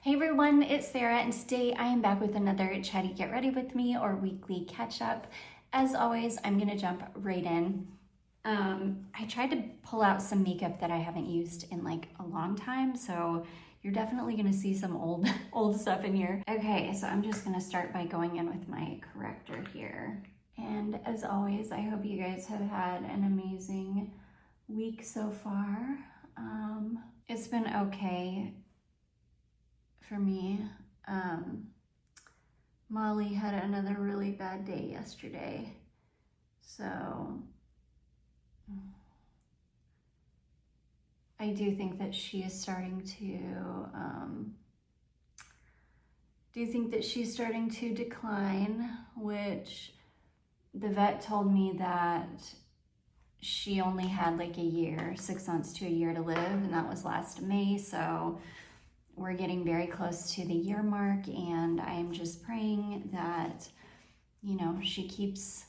Hey everyone, it's Sarah, and today I am back with another Chatty Get Ready With Me or weekly catch up. As always, I'm gonna jump right in. I tried to pull out some makeup that I haven't used in like a long time, so you're definitely gonna see some old stuff in here. Okay, so I'm just gonna start by going in with my corrector here. And as always, I hope you guys have had an amazing week so far. It's been okay for me. Molly had another really bad day yesterday, so I do think that she is starting to decline, which the vet told me that she only had like a year, 6 months to a year to live, and that was last May, so we're getting very close to the year mark, and I'm just praying that, you know, she keeps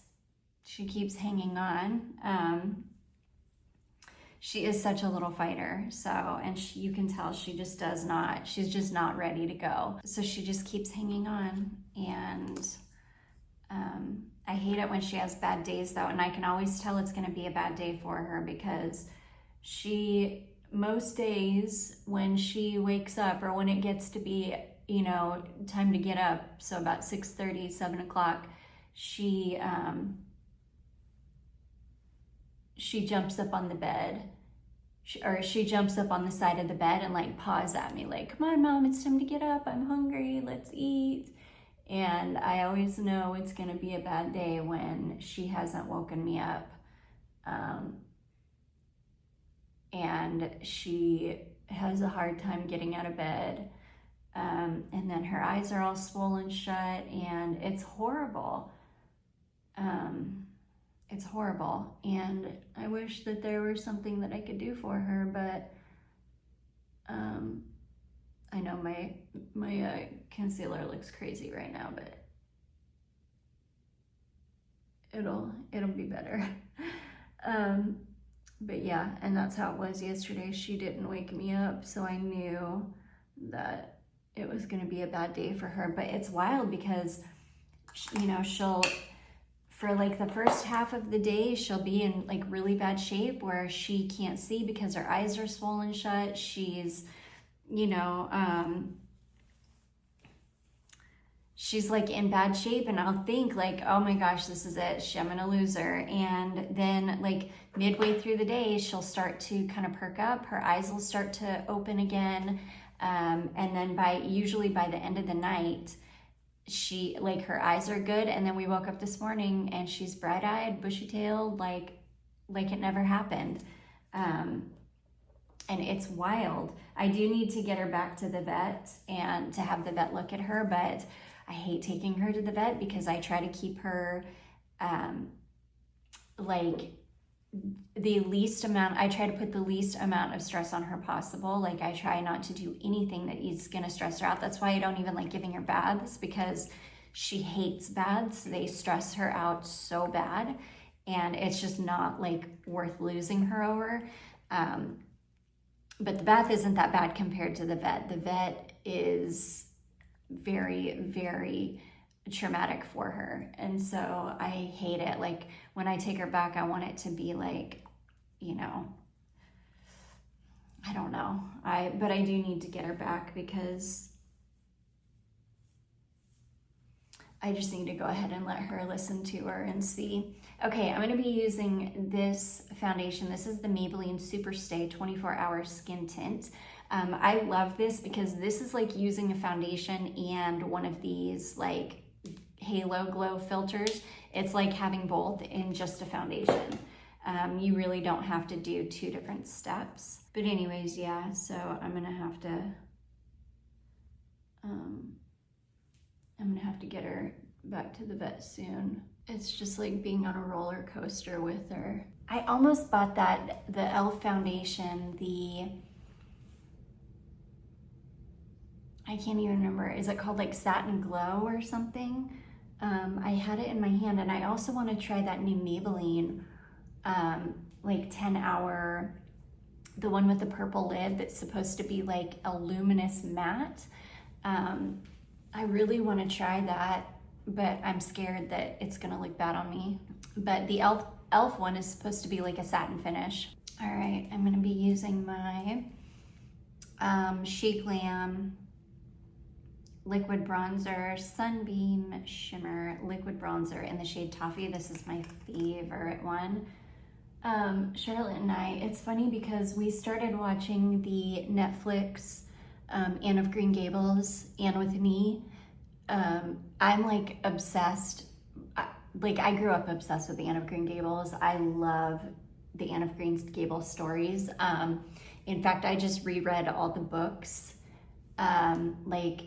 hanging on. She is such a little fighter, so, and you can tell she's just not ready to go. So she just keeps hanging on, and I hate it when she has bad days though, and I can always tell it's gonna be a bad day for her because most days when she wakes up or when it gets to be, you know, time to get up, so about 6:30, 7 o'clock, she jumps up on the bed, she jumps up on the side of the bed and like paws at me like, come on mom, it's time to get up, I'm hungry, let's eat. And I always know it's gonna be a bad day when she hasn't woken me up. And she has a hard time getting out of bed. And then her eyes are all swollen shut, and it's horrible. It's horrible. And I wish that there was something that I could do for her, but I know my concealer looks crazy right now, but it'll be better. But yeah, and that's how it was yesterday. She didn't wake me up, so I knew that it was gonna be a bad day for her. But it's wild because, you know, for like the first half of the day, she'll be in like really bad shape where she can't see because her eyes are swollen shut. She's, you know, she's like in bad shape, and I'll think like, oh my gosh, this is it, I'm gonna lose her. And then like midway through the day, she'll start to kind of perk up, her eyes will start to open again. And then usually by the end of the night, her eyes are good. And then we woke up this morning and she's bright-eyed, bushy-tailed, like it never happened. And it's wild. I do need to get her back to the vet and to have the vet look at her, but I hate taking her to the vet because I try to keep her like I try to put the least amount of stress on her possible. Like I try not to do anything that is gonna stress her out. That's why I don't even like giving her baths, because she hates baths. They stress her out so bad, and it's just not like worth losing her over. But the bath isn't that bad compared to the vet. The vet is very, very traumatic for her. And so I hate it. Like when I take her back, I want it to be like, you know, I don't know. But I do need to get her back because I just need to go ahead and let her listen to her and see. Okay, I'm gonna be using this foundation. This is the Maybelline Super Stay 24-Hour Skin Tint. I love this because this is like using a foundation and one of these like halo glow filters. It's like having both in just a foundation. You really don't have to do 2 different steps. But anyways, yeah, so I'm gonna have to get her back to the vet soon. It's just like being on a roller coaster with her. I almost bought the e.l.f. foundation, I can't even remember, is it called like Satin Glow or something? I had it in my hand, and I also want to try that new Maybelline like 10-hour, the one with the purple lid that's supposed to be like a luminous matte. I really want to try that, but I'm scared that it's gonna look bad on me. But the elf one is supposed to be like a satin finish. All right, I'm gonna be using my Chic Glam liquid bronzer, Sunbeam Shimmer liquid bronzer in the shade Toffee. This is my favorite one. Charlotte and I, it's funny because we started watching the Netflix Anne of Green Gables, Anne with an E. I'm like obsessed. Like I grew up obsessed with the Anne of Green Gables. I love the Anne of Green Gables stories. In fact, I just reread all the books. Like,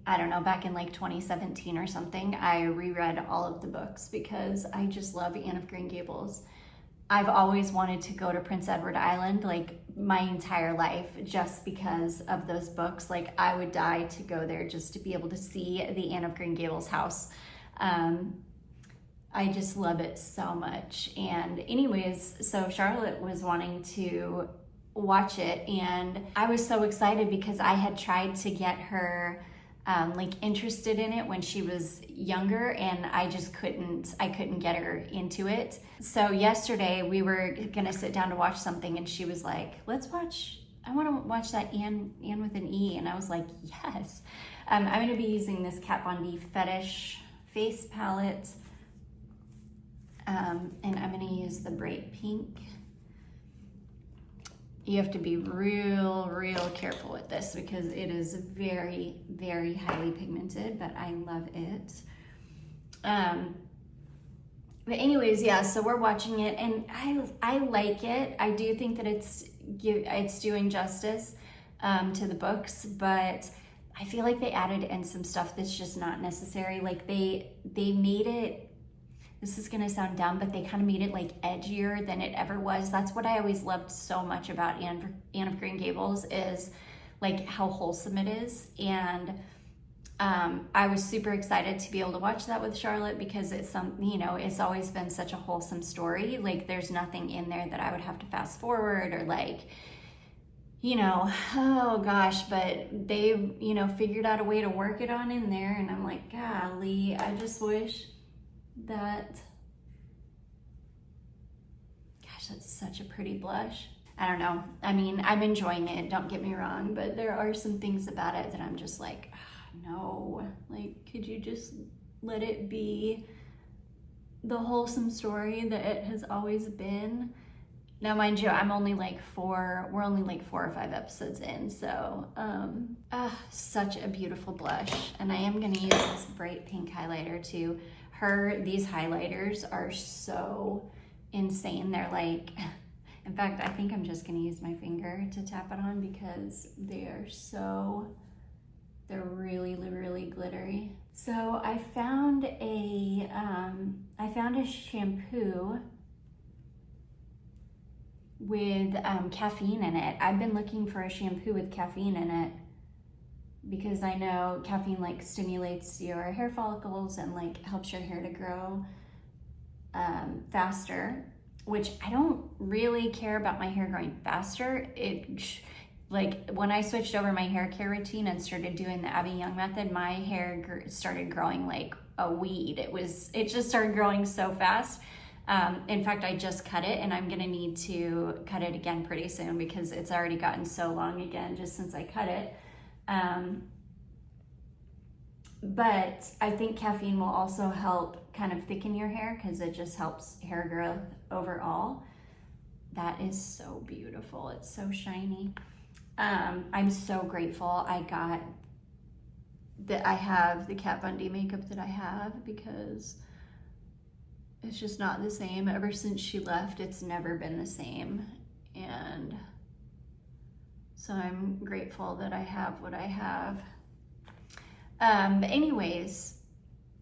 I don't know, back in like 2017 or something, I reread all of the books because I just love Anne of Green Gables. I've always wanted to go to Prince Edward Island, like my entire life, just because of those books. Like I would die to go there just to be able to see the Anne of Green Gables house. I just love it so much. And anyways, so Charlotte was wanting to watch it, and I was so excited because I had tried to get her like interested in it when she was younger, and I couldn't get her into it. So yesterday we were gonna sit down to watch something, and she was like, I want to watch that Anne with an E. And I was like, yes. I'm gonna be using this Kat Von D Fetish face palette, and I'm gonna use the bright pink. You have to be real careful with this because it is very, very highly pigmented, but I love it. But anyways, yeah, so we're watching it, and I like it. I do think that it's doing justice to the books, but I feel like they added in some stuff that's just not necessary. Like they made it, this is gonna sound dumb, but they kind of made it like edgier than it ever was. That's what I always loved so much about Anne of Green Gables, is like how wholesome it is. And I was super excited to be able to watch that with Charlotte because it's it's always been such a wholesome story. Like there's nothing in there that I would have to fast forward or like, oh gosh, but they, figured out a way to work it on in there. And I'm like, golly, I just wish that, gosh, that's such a pretty blush. I don't know. I mean, I'm enjoying it, don't get me wrong, but there are some things about it that I'm just like, no, like, could you just let it be the wholesome story that it has always been? Now, mind you, we're only like 4 or 5 episodes in, so, such a beautiful blush. And I am gonna use this bright pink highlighter too. These highlighters are so insane. They're like, in fact, I think I'm just gonna use my finger to tap it on because they're really glittery. So I found a shampoo with caffeine in it. I've been looking for a shampoo with caffeine in it because I know caffeine like stimulates your hair follicles and like helps your hair to grow faster, which I don't really care about my hair growing faster. Like when I switched over my hair care routine and started doing the Abby Young method, my hair started growing like a weed. It just started growing so fast. In fact, I just cut it, and I'm gonna need to cut it again pretty soon because it's already gotten so long again just since I cut it. But I think caffeine will also help kind of thicken your hair because it just helps hair growth overall. That is so beautiful. It's so shiny. I'm so grateful I have the Kat Von D makeup that I have because it's just not the same. Ever since she left, it's never been the same. And so I'm grateful that I have what I have. But anyways,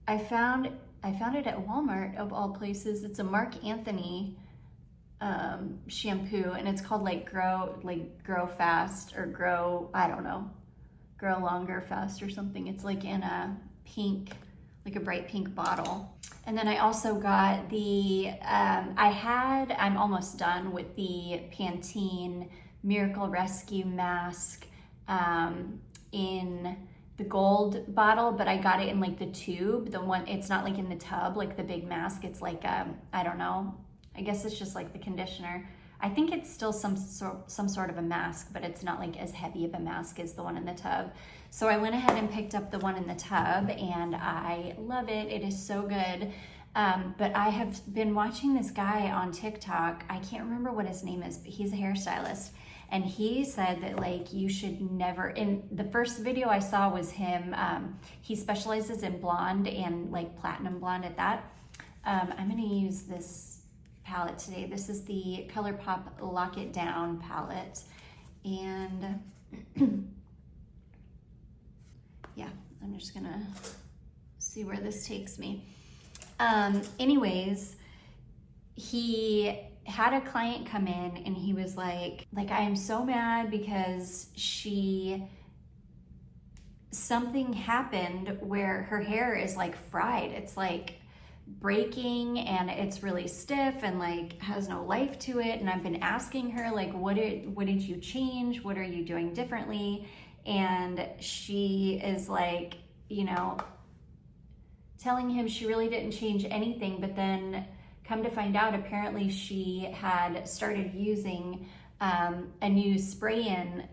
I found it at Walmart of all places. It's a Marc Anthony shampoo, and it's called like grow fast or grow longer fast or something. It's like in a pink, like a bright pink bottle. And then I also got I'm almost done with the Pantene Miracle Rescue Mask in the gold bottle, but I got it in like the tube, the one, it's not like in the tub, like the big mask. It's like, I don't know. I guess it's just like the conditioner. I think it's still some sort of a mask, but it's not like as heavy of a mask as the one in the tub. So I went ahead and picked up the one in the tub, and I love it. It is so good. But I have been watching this guy on TikTok. I can't remember what his name is, but he's a hairstylist. And he said that like you should never, in the first video I saw was him, he specializes in blonde and like platinum blonde at that. I'm gonna use this palette today. This is the ColourPop Lock It Down palette. And yeah, I'm just gonna see where this takes me. Anyways, he had a client come in and he was like, I am so mad because something happened where her hair is like fried. It's like breaking and it's really stiff and like has no life to it. And I've been asking her like, what did you change? What are you doing differently? And she is like, you know, telling him she really didn't change anything, but then come to find out, apparently she had started using a new spray-in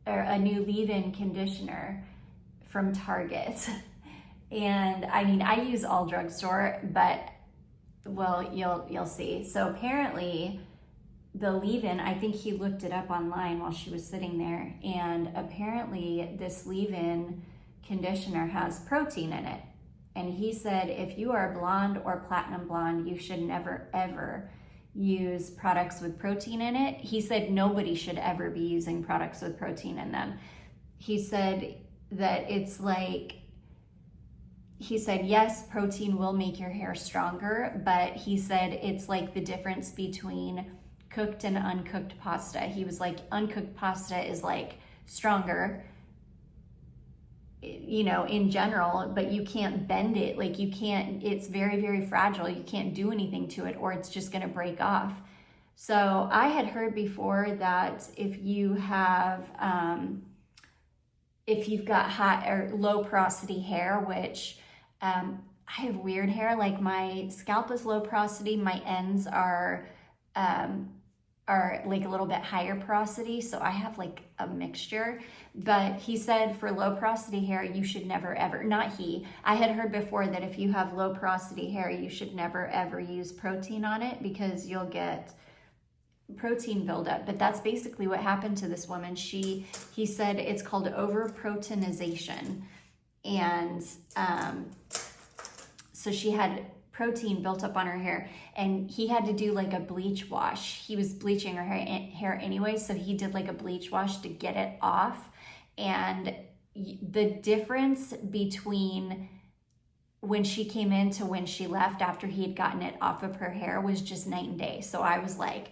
or a new leave-in conditioner from Target. And I mean, I use all drugstore, but well, you'll see. So apparently the leave-in, I think he looked it up online while she was sitting there, and apparently this leave-in conditioner has protein in it. And he said, if you are blonde or platinum blonde, you should never, ever use products with protein in it. He said nobody should ever be using products with protein in them. He said that it's like, he said, yes, protein will make your hair stronger, but he said it's like the difference between cooked and uncooked pasta. He was like, uncooked pasta is like stronger, you know, in general, but you can't bend it. Like you can't, it's very, very fragile. You can't do anything to it or it's just going to break off. So I had heard before that if you have, if you've got high or low porosity hair, which I have weird hair, like my scalp is low porosity, my ends are like a little bit higher porosity, so I have like a mixture. But he said for low porosity hair, you should never ever, not he, I had heard before that if you have low porosity hair, you should never ever use protein on it because you'll get protein buildup. But that's basically what happened to this woman. He said it's called over-proteinization. And so she had protein built up on her hair, and he had to do like a bleach wash. He was bleaching her hair anyway, so he did like a bleach wash to get it off. And the difference between when she came in to when she left after he had gotten it off of her hair was just night and day. So I was like,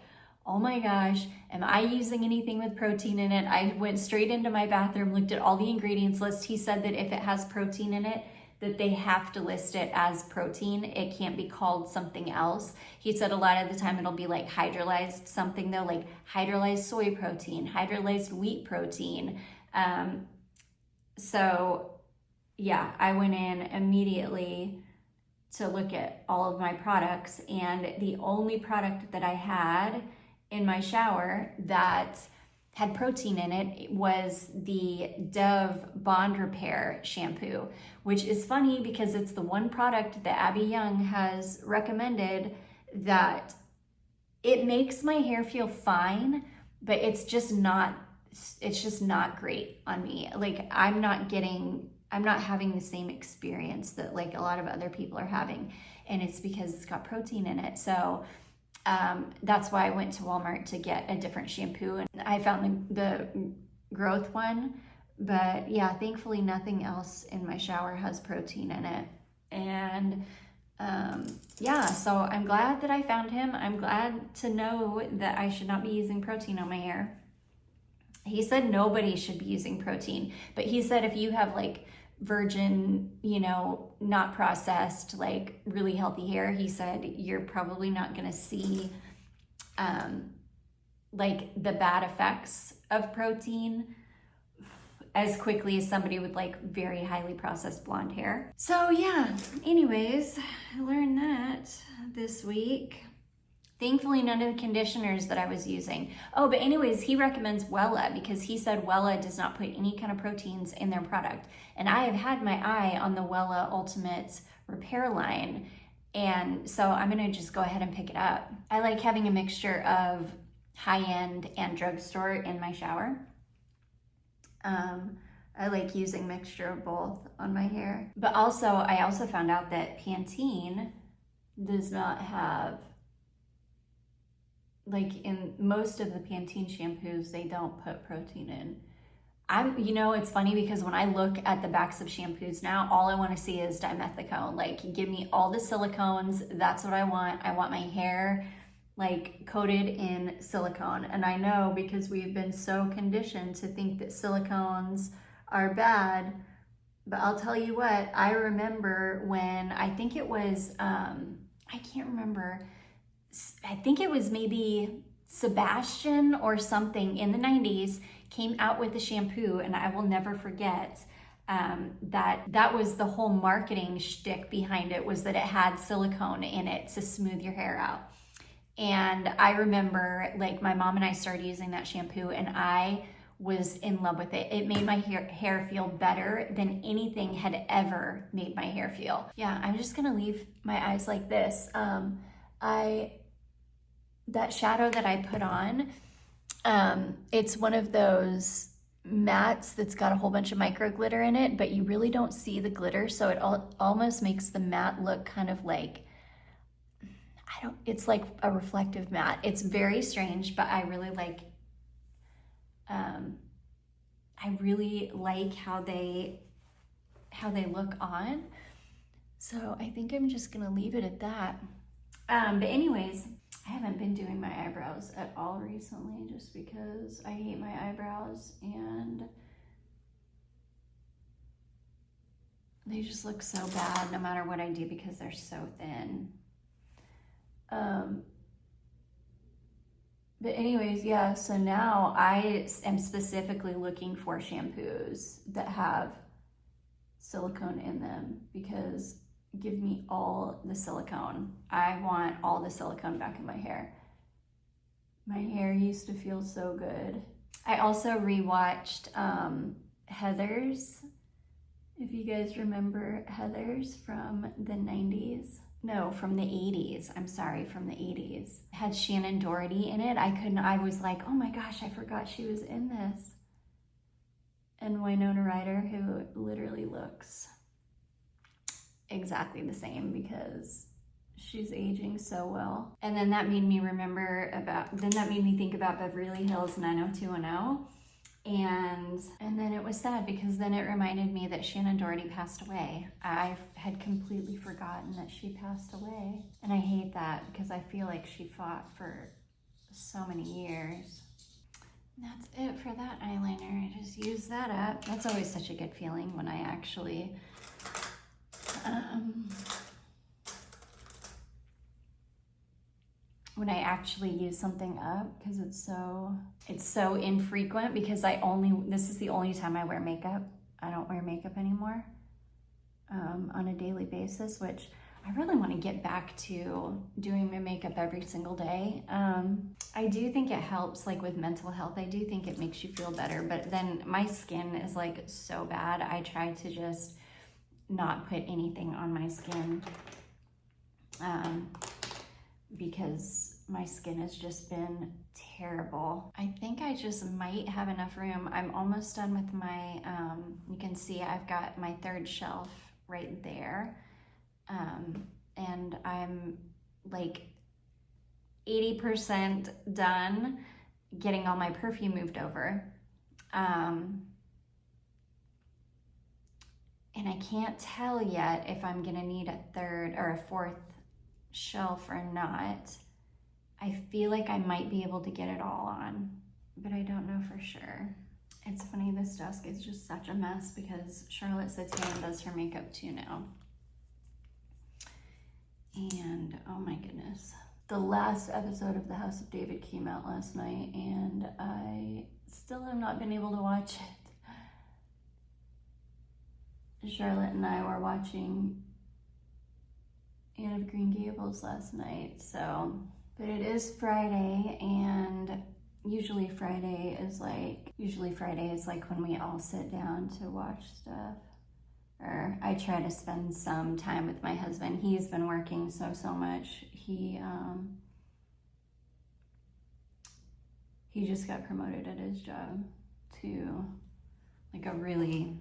oh my gosh, am I using anything with protein in it? I went straight into my bathroom, looked at all the ingredients list. He said that if it has protein in it, that they have to list it as protein. It can't be called something else. He said a lot of the time it'll be like hydrolyzed something though, like hydrolyzed soy protein, hydrolyzed wheat protein. So yeah, I went in immediately to look at all of my products, and the only product that I had in my shower that had protein in it was the Dove Bond Repair shampoo, which is funny because it's the one product that Abby Young has recommended that it makes my hair feel fine, but it's just not great on me. Like I'm not having the same experience that like a lot of other people are having, and it's because it's got protein in it. So that's why I went to Walmart to get a different shampoo, and I found the growth one. But yeah, thankfully nothing else in my shower has protein in it. And yeah, so I'm glad that I found him. I'm glad to know that I should not be using protein on my hair. He said nobody should be using protein, but he said if you have like virgin, you know, not processed, like really healthy hair, he said you're probably not going to see like the bad effects of protein. as quickly as somebody with like very highly processed blonde hair. So yeah, anyways, I learned that this week. Thankfully, none of the conditioners that I was using. Oh, but anyways, he recommends Wella because he said Wella does not put any kind of proteins in their product. And I have had my eye on the Wella Ultimate Repair line. And so I'm gonna just go ahead and pick it up. I like having a mixture of high-end and drugstore in my shower. I like using mixture of both on my hair. But also, I also found out that Pantene does not have, like in most of the Pantene shampoos, they don't put protein in. You know, it's funny because when I look at the backs of shampoos now, all I want to see is dimethicone. Like, give me all the silicones. That's what I want. I want my hair like coated in silicone. And I know because we've been so conditioned to think that silicones are bad. But I'll tell you what, I remember when I think it was, I can't remember. I think it was maybe Sebastian or something in the 90s came out with a shampoo, and I will never forget that was the whole marketing shtick behind it, was that it had silicone in it to smooth your hair out. And I remember like my mom and I started using that shampoo and I was in love with it. It made my hair feel better than anything had ever made my hair feel. Yeah, I'm just gonna leave my eyes like this. That shadow that I put on, it's one of those mattes that's got a whole bunch of micro glitter in it, but you really don't see the glitter, so it almost makes the matte look kind of like, it's like a reflective matte. It's very strange, but I really like how they look on. So I think I'm just gonna leave it at that. But anyways, I haven't been doing my eyebrows at all recently just because I hate my eyebrows and they just look so bad no matter what I do because they're so thin. But anyways, yeah, so now I am specifically looking for shampoos that have silicone in them because give me all the silicone. I want all the silicone back in my hair. My hair used to feel so good. I also rewatched Heathers. If you guys remember Heathers from the 90s. No, from the 80s. I'm sorry, from the 80s. It had Shannon Doherty in it. I was like, oh my gosh, I forgot she was in this. And Winona Ryder, who literally looks exactly the same because she's aging so well. And then that made me think about Beverly Hills 90210. And then it was sad because then it reminded me that Shannon Doherty passed away. I had completely forgotten that she passed away. And I hate that because I feel like she fought for so many years. And that's it for that eyeliner. I just use that up. That's always such a good feeling when I actually use something up, because it's so infrequent, because this is the only time I wear makeup. I don't wear makeup anymore on a daily basis, which I really want to get back to doing my makeup every single day. I do think it helps, like with mental health. I do think it makes you feel better, but then my skin is like so bad. I try to just not put anything on my skin because my skin has just been terrible. I think I just might have enough room. I'm almost done with my, you can see I've got my third shelf right there. And I'm like 80% done getting all my perfume moved over. And I can't tell yet if I'm gonna need a third or a fourth shelf or not. I feel like I might be able to get it all on, but I don't know for sure. It's funny, this desk is just such a mess because Charlotte sits here and does her makeup too now. And oh my goodness. The last episode of The House of David came out last night and I still have not been able to watch it. Charlotte and I were watching Anne of Green Gables last night, so, but it is Friday, and usually Friday is like when we all sit down to watch stuff. Or I try to spend some time with my husband. He's been working so much. He just got promoted at his job to like a really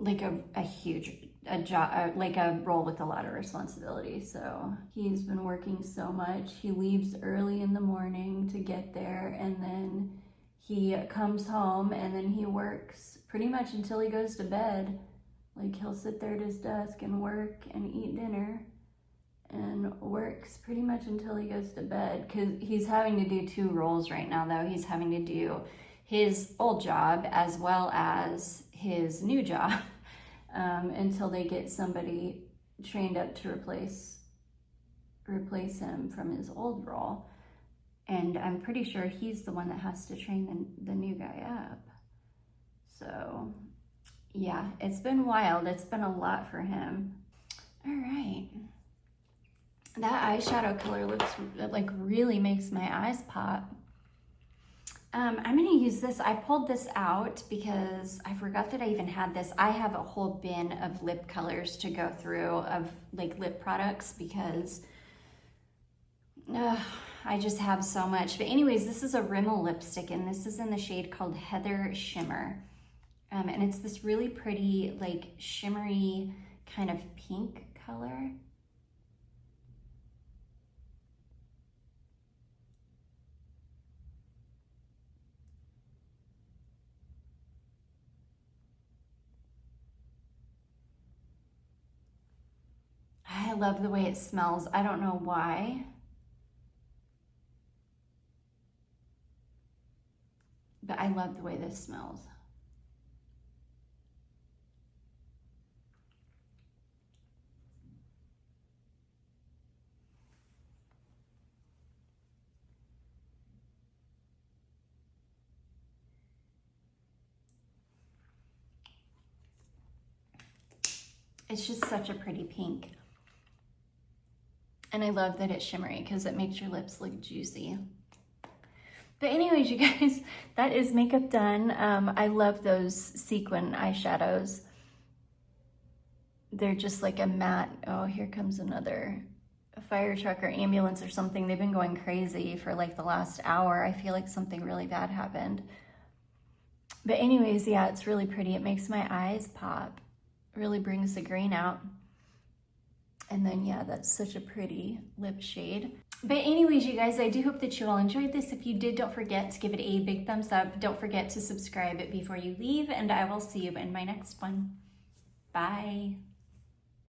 like a huge job, like a role with a lot of responsibility. So he's been working so much. He leaves early in the morning to get there, and then he comes home, and then he works pretty much until he goes to bed. Like, he'll sit there at his desk and work and eat dinner and works pretty much until he goes to bed, because he's having to do 2 roles right now, though. He's having to do his old job as well as his new job until they get somebody trained up to replace him from his old role. And I'm pretty sure he's the one that has to train the new guy up. So yeah, it's been wild. It's been a lot for him. All right. That eyeshadow color looks like really makes my eyes pop. I'm gonna use this. I pulled this out because I forgot that I even had this. I have a whole bin of lip colors to go through, of like lip products, because I just have so much. But anyways, this is a Rimmel lipstick, and this is in the shade called Heather Shimmer. And it's this really pretty, like, shimmery kind of pink color. I love the way it smells. I don't know why, but I love the way this smells. It's just such a pretty pink. And I love that it's shimmery because it makes your lips look juicy. But anyways, you guys, that is makeup done. I love those sequin eyeshadows. They're just like a matte. Oh, here comes another fire truck or ambulance or something. They've been going crazy for like the last hour. I feel like something really bad happened. But anyways, yeah, it's really pretty. It makes my eyes pop. Really brings the green out. And then, yeah, that's such a pretty lip shade. But anyways, you guys, I do hope that you all enjoyed this. If you did, don't forget to give it a big thumbs up. Don't forget to subscribe before you leave, and I will see you in my next one. Bye.